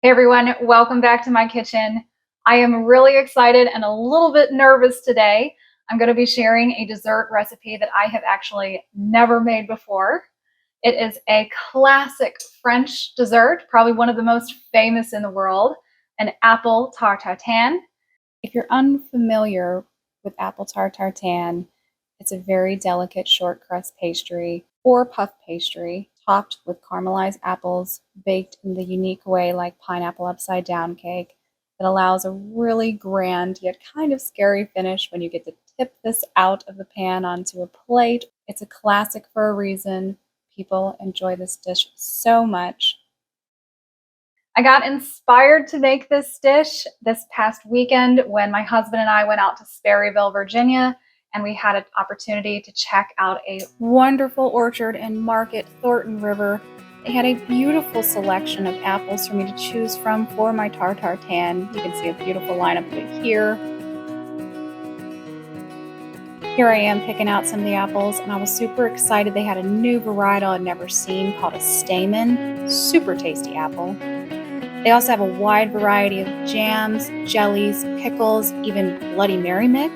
Hey everyone, welcome back to my kitchen. I am really excited and a little bit nervous today. I'm going to be sharing a dessert recipe that I have actually never made before. It is a classic French dessert, probably one of the most famous in the world, an apple tart tatin. If you're unfamiliar with apple tart tartan, it's a very delicate short crust pastry or puff pastry topped with caramelized apples baked in the unique way like pineapple upside down cake that allows a really grand yet kind of scary finish when you get to tip this out of the pan onto a plate. It's a classic for a reason. People enjoy this dish so much. I got inspired to make this dish this past weekend when my husband and I went out to Sperryville, Virginia, and we had an opportunity to check out a wonderful orchard and market, Thornton River. They had a beautiful selection of apples for me to choose from for my tartan. You can see a beautiful lineup of it here. Here I am picking out some of the apples, and I was super excited. They had a new varietal I'd never seen called a stamen. Super tasty apple. They also have a wide variety of jams, jellies, pickles, even Bloody Mary mix,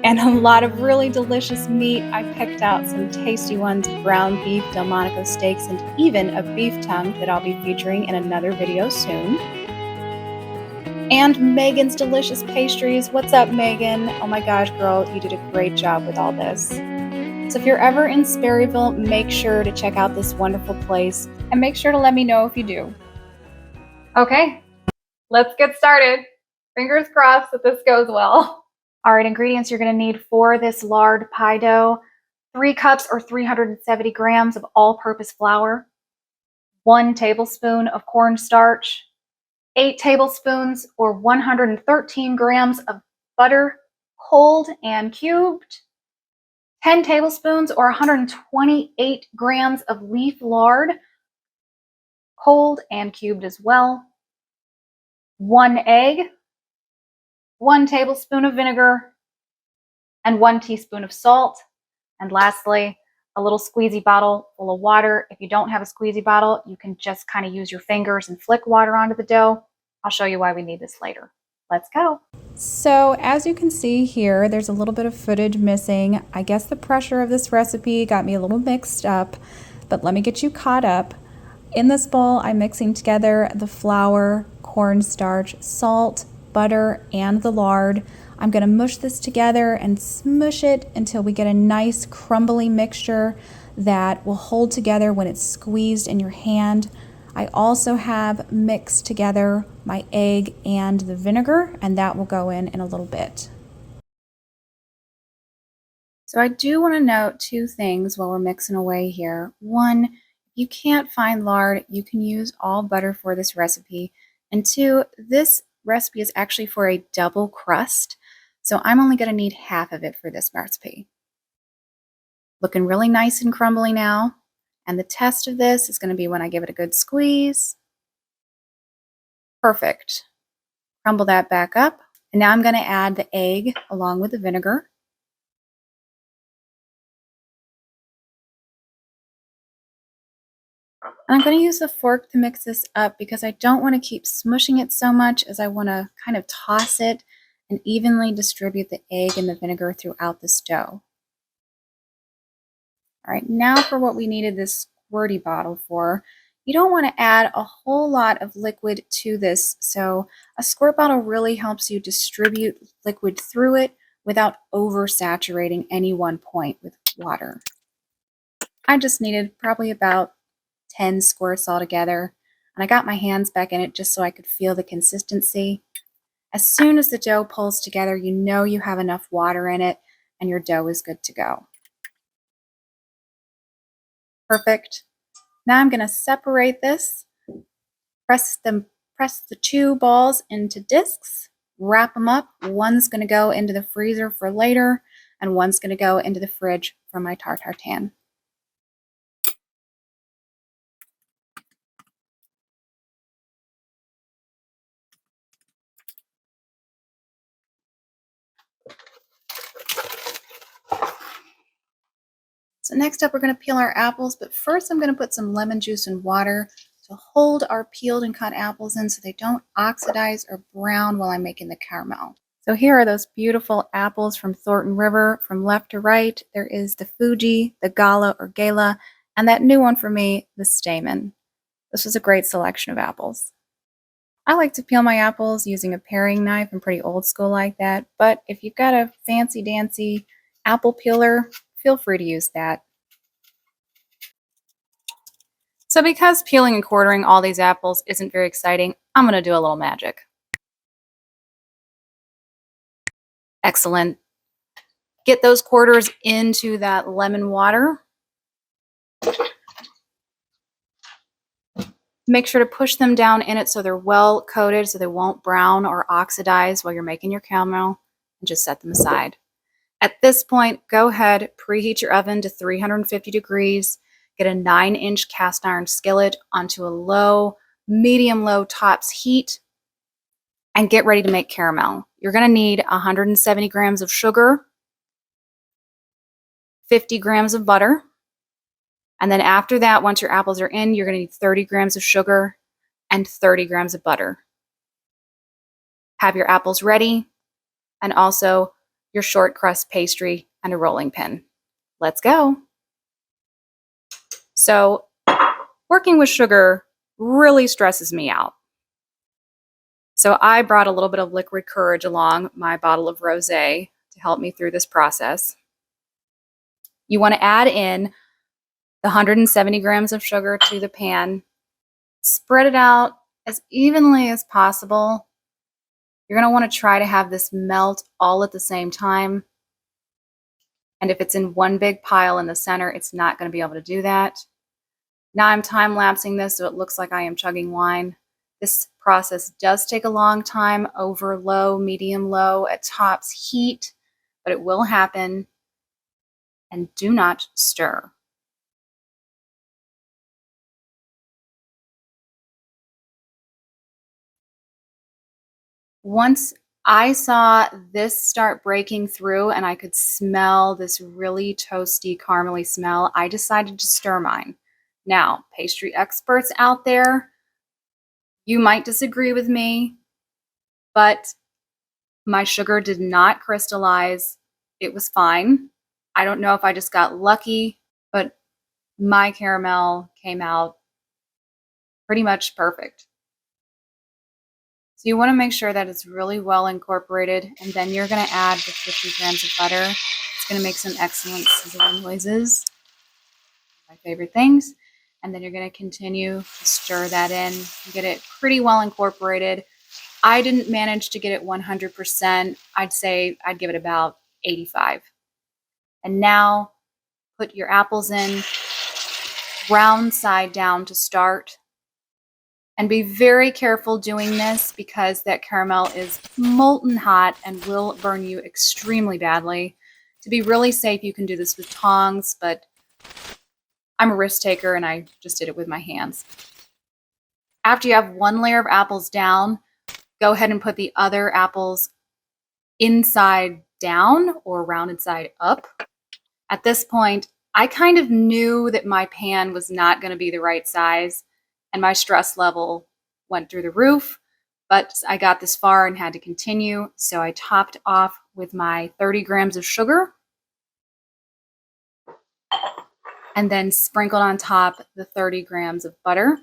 and a lot of really delicious meat. I picked out some tasty ones, ground beef, Delmonico steaks, and even a beef tongue that I'll be featuring in another video soon. And Megan's delicious pastries. What's up, Megan? Oh my gosh, girl, you did a great job with all this. So if you're ever in Sperryville, make sure to check out this wonderful place, and make sure to let me know if you do. Okay, let's get started. Fingers crossed that this goes well. All right, ingredients you're going to need for this lard pie dough: 3 cups or 370 grams of all-purpose flour, 1 tablespoon of cornstarch, 8 tablespoons or 113 grams of butter, cold and cubed, 10 tablespoons or 128 grams of leaf lard, cold and cubed as well, 1 egg, 1 tablespoon of vinegar, and 1 teaspoon of salt. And lastly, a little squeezy bottle full of water. If you don't have a squeezy bottle, you can just kind of use your fingers and flick water onto the dough. I'll show you why we need this later. Let's go. So as you can see here, there's a little bit of footage missing. I guess the pressure of this recipe got me a little mixed up, but let me get you caught up. In this bowl, I'm mixing together the flour, cornstarch, salt, butter, and the lard. I'm going to mush this together and smush it until we get a nice crumbly mixture that will hold together when it's squeezed in your hand. I also have mixed together my egg and the vinegar, and that will go in a little bit. So I do want to note 2 things while we're mixing away here. One, if you can't find lard, you can use all butter for this recipe. And 2, this recipe is actually for a double crust, so I'm only going to need half of it for this recipe. Looking really nice and crumbly now. And the test of this is going to be when I give it a good squeeze. Perfect. Crumble that back up. And now I'm going to add the egg along with the vinegar. And I'm going to use the fork to mix this up because I don't want to keep smushing it so much, as I want to kind of toss it and evenly distribute the egg and the vinegar throughout this dough. All right, now for what we needed this squirty bottle for. You don't want to add a whole lot of liquid to this, so a squirt bottle really helps you distribute liquid through it without oversaturating any one point with water. I just needed probably about 10 squirts altogether, and I got my hands back in it just so I could feel the consistency. As soon as the dough pulls together, you know you have enough water in it and your dough is good to go. Perfect. Now I'm going to separate this, press the 2 balls into discs, wrap them up. One's going to go into the freezer for later, and one's going to go into the fridge for my tartan. So next up, we're going to peel our apples, but first I'm going to put some lemon juice and water to hold our peeled and cut apples in so they don't oxidize or brown while I'm making the caramel. So here are those beautiful apples from Thornton River. From left to right, there is the Fuji, the Gala or Gala, and that new one for me, the Stamen. This was a great selection of apples. I like to peel my apples using a paring knife. I'm pretty old school like that, but if you've got a fancy dancy apple peeler, feel free to use that. So because peeling and quartering all these apples isn't very exciting, I'm going to do a little magic. Excellent. Get those quarters into that lemon water. Make sure to push them down in it so they're well coated so they won't brown or oxidize while you're making your caramel, and just set them aside. At this point, go ahead, preheat your oven to 350 degrees, get a 9-inch cast iron skillet onto a low, medium-low tops heat, and get ready to make caramel. You're going to need 170 grams of sugar, 50 grams of butter, and then after that, once your apples are in, you're going to need 30 grams of sugar and 30 grams of butter. Have your apples ready, and also your short crust pastry and a rolling pin. Let's go. So working with sugar really stresses me out. So I brought a little bit of liquid courage along, my bottle of rosé, to help me through this process. You want to add in the 170 grams of sugar to the pan. Spread it out as evenly as possible. You're going to want to try to have this melt all at the same time. And if it's in one big pile in the center, it's not going to be able to do that. Now I'm time-lapsing this so it looks like I am chugging wine. This process does take a long time over low, medium, low at tops heat, but it will happen. And do not stir. Once I saw this start breaking through and I could smell this really toasty, caramely smell, I decided to stir mine. Now, pastry experts out there, you might disagree with me, but my sugar did not crystallize. It was fine. I don't know if I just got lucky, but my caramel came out pretty much perfect. So you want to make sure that it's really well incorporated, and then you're going to add the 50 grams of butter. It's going to make some excellent sizzling noises. My favorite things. And then you're going to continue to stir that in and get it pretty well incorporated. I didn't manage to get it 100%. I'd say I'd give it about 85. And now put your apples in, round side down to start. And be very careful doing this because that caramel is molten hot and will burn you extremely badly. To be really safe, you can do this with tongs, but I'm a risk taker and I just did it with my hands. After you have one layer of apples down, go ahead and put the other apples inside down or rounded side up. At this point, I kind of knew that my pan was not going to be the right size, and my stress level went through the roof, but I got this far and had to continue. So I topped off with my 30 grams of sugar and then sprinkled on top the 30 grams of butter.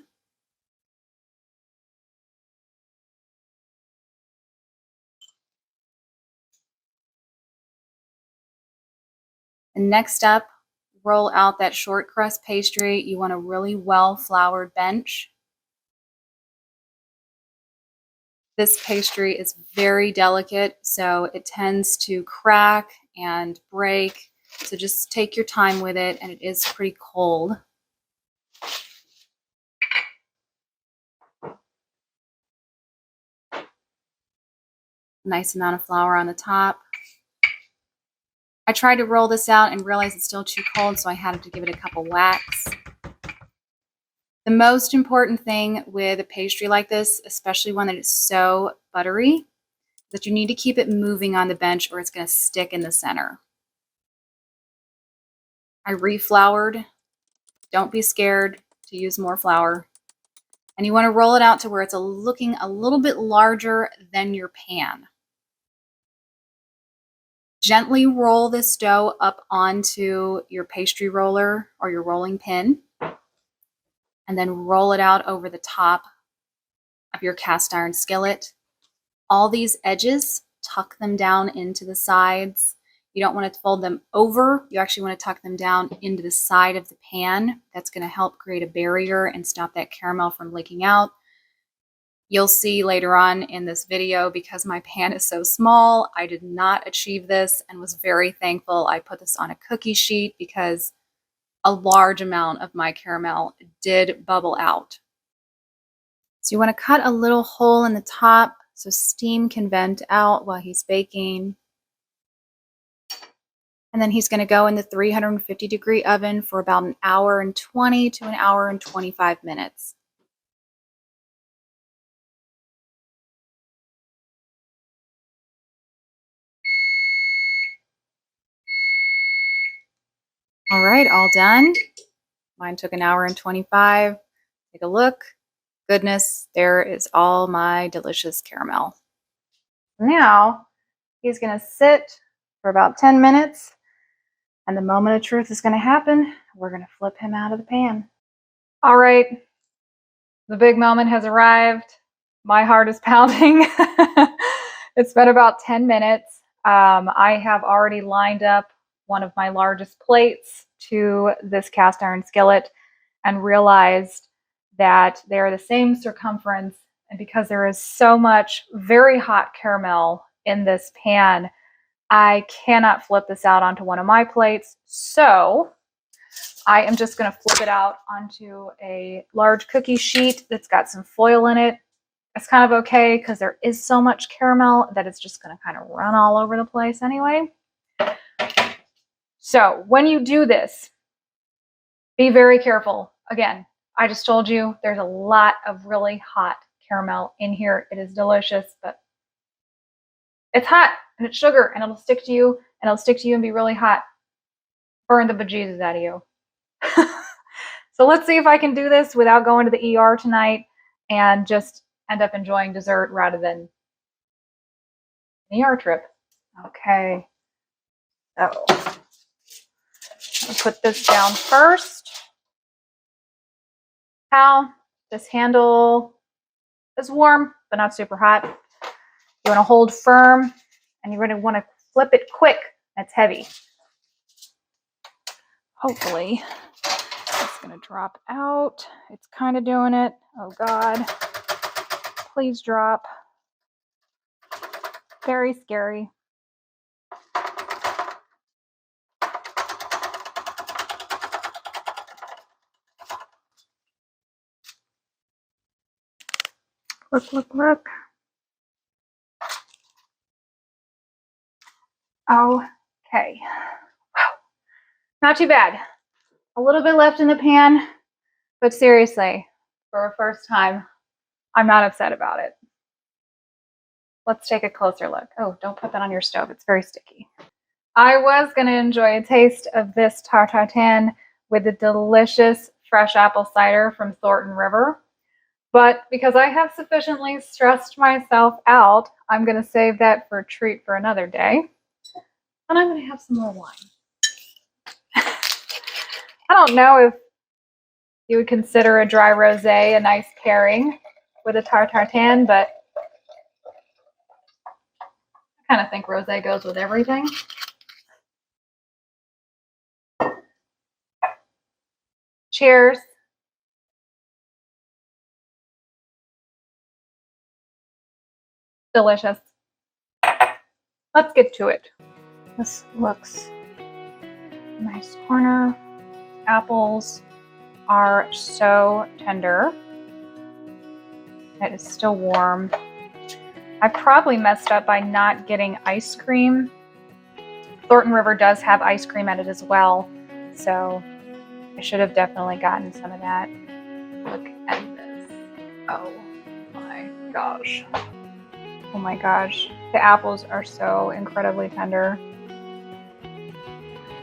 And next up, roll out that short crust pastry. You want a really well floured bench. This pastry is very delicate, so it tends to crack and break. So just take your time with it, and it is pretty cold. Nice amount of flour on the top. I tried to roll this out and realized it's still too cold, so I had to give it a couple whacks. The most important thing with a pastry like this, especially one that is so buttery, is that you need to keep it moving on the bench or it's going to stick in the center. I refloured. Don't be scared to use more flour. And you want to roll it out to where it's looking a little bit larger than your pan. Gently roll this dough up onto your pastry roller or your rolling pin, and then roll it out over the top of your cast iron skillet. All these edges, tuck them down into the sides. You don't want to fold them over. You actually want to tuck them down into the side of the pan. That's going to help create a barrier and stop that caramel from leaking out. You'll see later on in this video, because my pan is so small, I did not achieve this and was very thankful I put this on a cookie sheet because a large amount of my caramel did bubble out. So you want to cut a little hole in the top so steam can vent out while he's baking. And then he's going to go in the 350-degree oven for about an hour and 20 to an hour and 25 minutes. All right, all done. Mine took an hour and 25. Take a look. Goodness, there is all my delicious caramel. Now, he's going to sit for about 10 minutes, and the moment of truth is going to happen. We're going to flip him out of the pan. All right, the big moment has arrived. My heart is pounding. It's been about 10 minutes. I have already lined up one of my largest plates to this cast iron skillet and realized that they're the same circumference. And because there is so much very hot caramel in this pan, I cannot flip this out onto one of my plates. So I am just going to flip it out onto a large cookie sheet that's got some foil in it. It's kind of okay because there is so much caramel that it's just going to kind of run all over the place anyway. So when you do this, be very careful. Again, I just told you there's a lot of really hot caramel in here. It is delicious, but it's hot and it's sugar and it'll stick to you and it'll stick to you and be really hot. Burn the bejesus out of you. So let's see if I can do this without going to the ER tonight and just end up enjoying dessert rather than an ER trip. Okay. So I'll put this down first. Now, this handle is warm, but not super hot. You want to hold firm and you're going to want to flip it quick. That's heavy. Hopefully it's going to drop out. It's kind of doing it. Oh God, please drop. Very scary. Look, look, look. Okay. Wow. Not too bad. A little bit left in the pan, but seriously, for a first time, I'm not upset about it. Let's take a closer look. Oh, don't put that on your stove. It's very sticky. I was going to enjoy a taste of this Tartin with the delicious fresh apple cider from Thornton River. But because I have sufficiently stressed myself out, I'm going to save that for a treat for another day. And I'm going to have some more wine. I don't know if you would consider a dry rosé a nice pairing with a Tartin, but I kind of think rosé goes with everything. Cheers. Delicious. Let's get to it. This looks nice corner. Apples are so tender. It is still warm. I probably messed up by not getting ice cream. Thornton River does have ice cream at it as well, so I should have definitely gotten some of that. Look at this. Oh my gosh. Oh my gosh. The apples are so incredibly tender.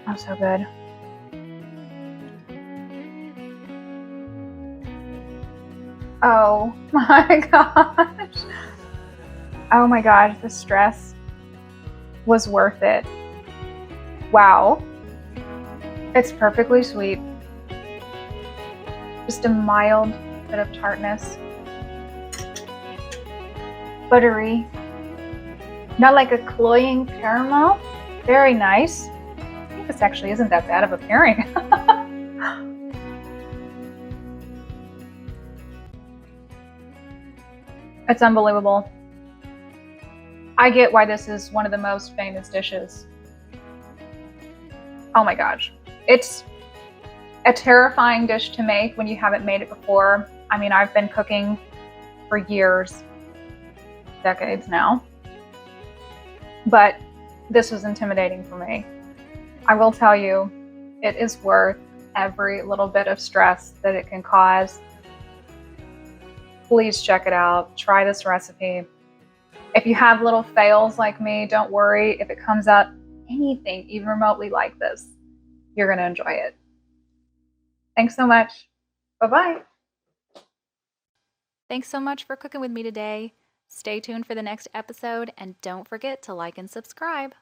Oh, so good. Oh my gosh. Oh my gosh, the stress was worth it. Wow. It's perfectly sweet. Just a mild bit of tartness. Buttery. Not like a cloying caramel. Very nice. I think this actually isn't that bad of a pairing. It's unbelievable. I get why this is one of the most famous dishes. Oh my gosh. It's a terrifying dish to make when you haven't made it before. I mean, I've been cooking for years, decades now, but this was intimidating for me. I will tell you, it is worth every little bit of stress that it can cause. Please check it out. Try this recipe. If you have little fails like me, don't worry. If it comes out anything even remotely like this, you're going to enjoy it. Thanks so much. Bye-bye. Thanks so much for cooking with me today. Stay tuned for the next episode and don't forget to like and subscribe.